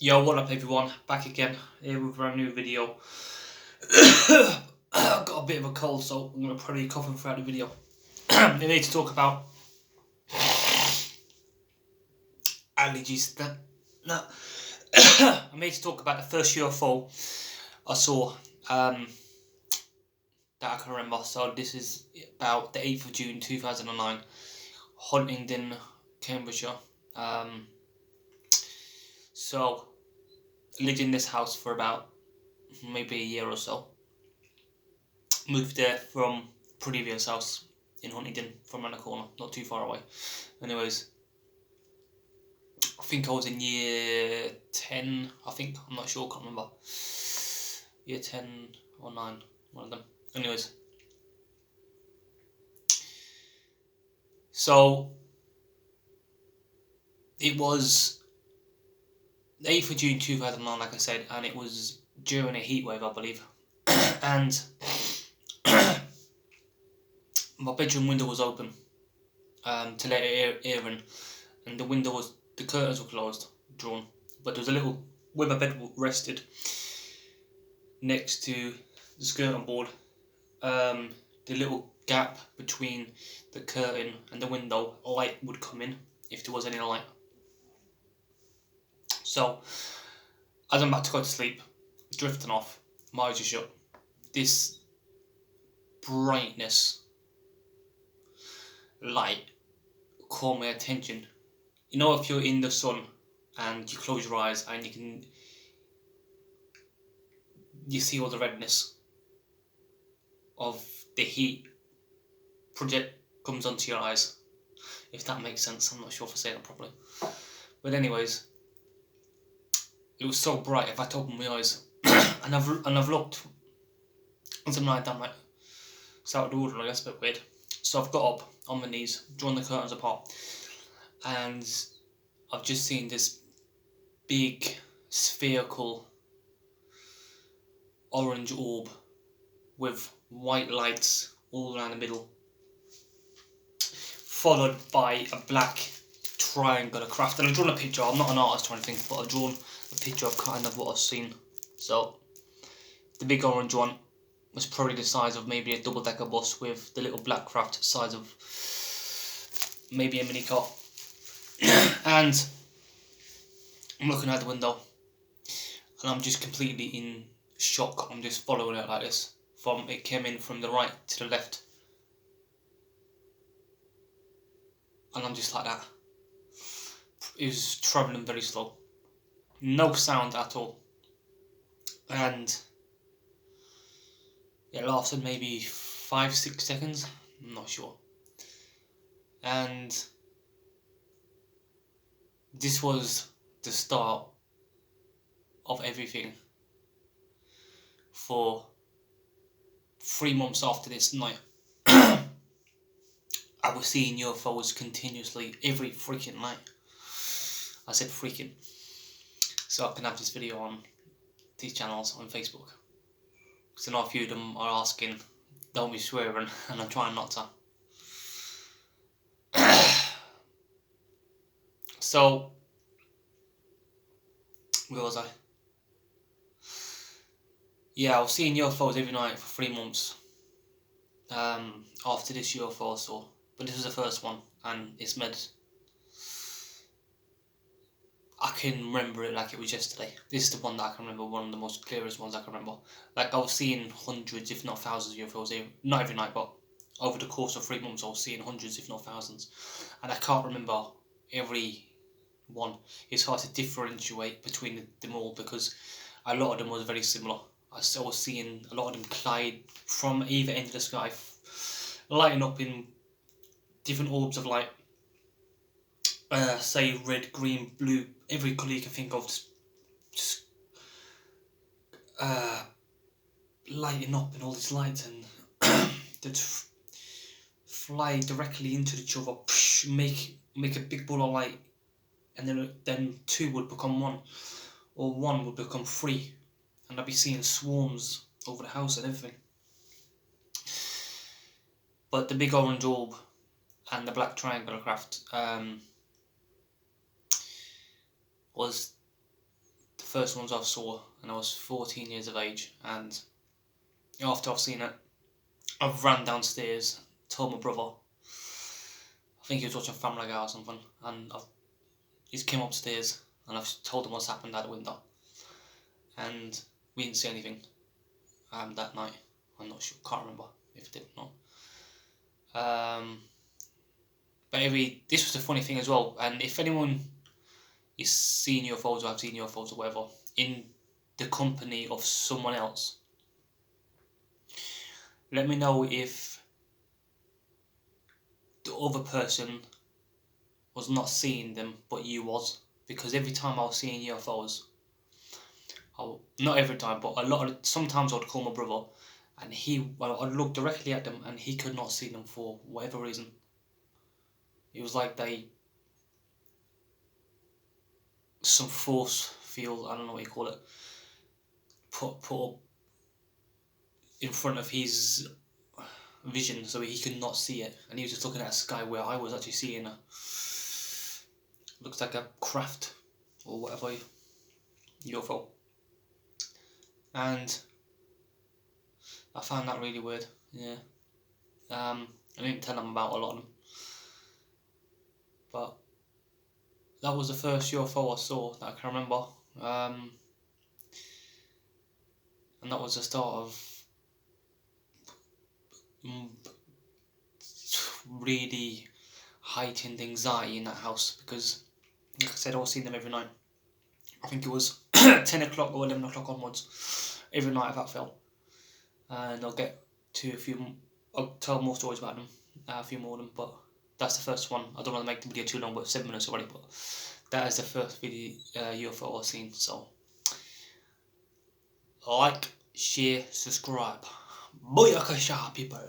Yo, what up everyone, back again here with a brand new video. I've got a bit of a cold, so I'm going to probably cough throughout the video. I need to talk about allergies. No. I need to talk about the first UFO I saw that I can remember. So this is about the 8th of June 2009, Huntingdon, Cambridgeshire. So lived in this house for about maybe a year or so. Moved there from previous house in Huntingdon, from around the corner, not too far away. Anyways, I think I was in year 10, I'm not sure, can't remember. Year 10 or 9, one of them. Anyways, so it was the 8th of June 2009, like I said, and it was during a heat wave, I believe. And my bedroom window was open to let air in, and the curtains were closed, drawn, but there was a little, where my bed rested, next to the skirting board, the little gap between the curtain and the window, light would come in if there was any light. So as I'm about to go to sleep, drifting off, my eyes are shut, this brightness light caught my attention. You know, if you're in the sun and you close your eyes and you see all the redness of the heat project comes onto your eyes, if that makes sense. I'm not sure if I say that properly, but anyways, it was so bright. If I opened my eyes and I've looked and something like that, like it's out of order, I guess, a bit weird. So I've got up on my knees, drawn the curtains apart, and I've just seen this big spherical orange orb with white lights all around the middle, followed by a black triangular craft. And I've drawn a picture. I'm not an artist or anything, but I've drawn a picture of kind of what I've seen. So the big orange one was probably the size of maybe a double-decker bus, with the little black craft size of maybe a mini car. And I'm looking out the window and I'm just completely in shock. I'm just following it like this. It came in from the right to the left, and I'm just like that. It was travelling very slow, no sound at all, and it lasted maybe 5-6 seconds, I'm not sure. And this was the start of everything. For 3 months after this night, I was seeing UFOs continuously every freaking night. I said freaking, so I can have this video on these channels on Facebook. Because I know a few of them are asking, don't be swearing, and I'm trying not to. So, where was I? Yeah, I was seeing UFOs every night for 3 months after this UFO I saw. But this was the first one, and it's made... I can remember it like it was yesterday. This is the one that I can remember, one of the most clearest ones I can remember. Like, I was seeing hundreds, if not thousands of UFOs, not every night, but over the course of 3 months I was seeing hundreds, if not thousands. And I can't remember every one. It's hard to differentiate between them all because a lot of them was very similar. I was seeing a lot of them collide from either end of the sky, lighting up in different orbs of light. Say red, green, blue, every colour you can think of, just lighting up in all these lights, and they'd fly directly into each other, make a big ball of light, and then two would become one, or one would become three, and I'd be seeing swarms over the house and everything. But the big orange orb and the black triangular craft was first ones I saw, and I was 14 years of age. And after I've seen it, I've ran downstairs, told my brother. I think he was watching Family Guy or something, and he's came upstairs, and I've told him what's happened out the window. And we didn't see anything that night. I'm not sure, can't remember if it did or not. But anyway, this was the funny thing as well. And if anyone is seeing UFOs or have seen UFOs or whatever in the company of someone else, let me know if the other person was not seeing them, but you was. Because every time I was seeing UFOs, not every time, but sometimes I'd call my brother, and I'd look directly at them, and he could not see them for whatever reason. It was like some force field, I don't know what you call it, put up in front of his vision, so he could not see it, and he was just looking at a sky where I was actually seeing looks like a craft or whatever UFO. And I found that really weird. Yeah. I didn't tell him about a lot of them, but that was the first UFO I saw that I can remember. And that was the start of really heightened anxiety in that house, because, like I said, I was seeing them every night. I think it was 10 o'clock or 11 o'clock onwards, every night that fell. And I'll get to I'll tell more stories about them, a few more of them, but that's the first one. I don't want to make the video too long, but 7 minutes already, but that is the first video UFO I've seen. So, like, share, subscribe. Booyakasha, people!